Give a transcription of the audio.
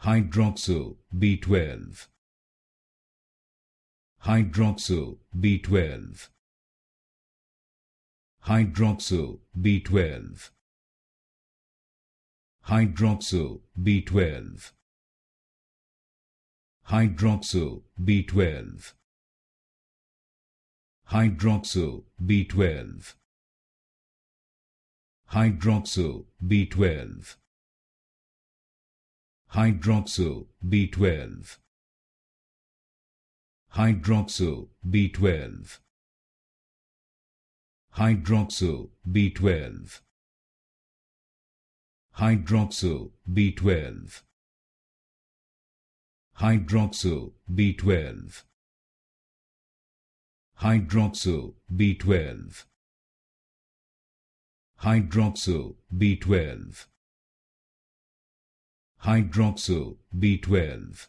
Hydroxo-B12. Hydroxo-B12. Hydroxo-B12. Hydroxo-B12. Hydroxo-B12. Hydroxo-B12. Hydroxo-B12. Hydroxo-B12. Hydroxo-B12. Hydroxo-B12. Hydroxo-B12. Hydroxo-B12. Hydroxo-B12. Hydroxo-B12. Hydroxo-B12.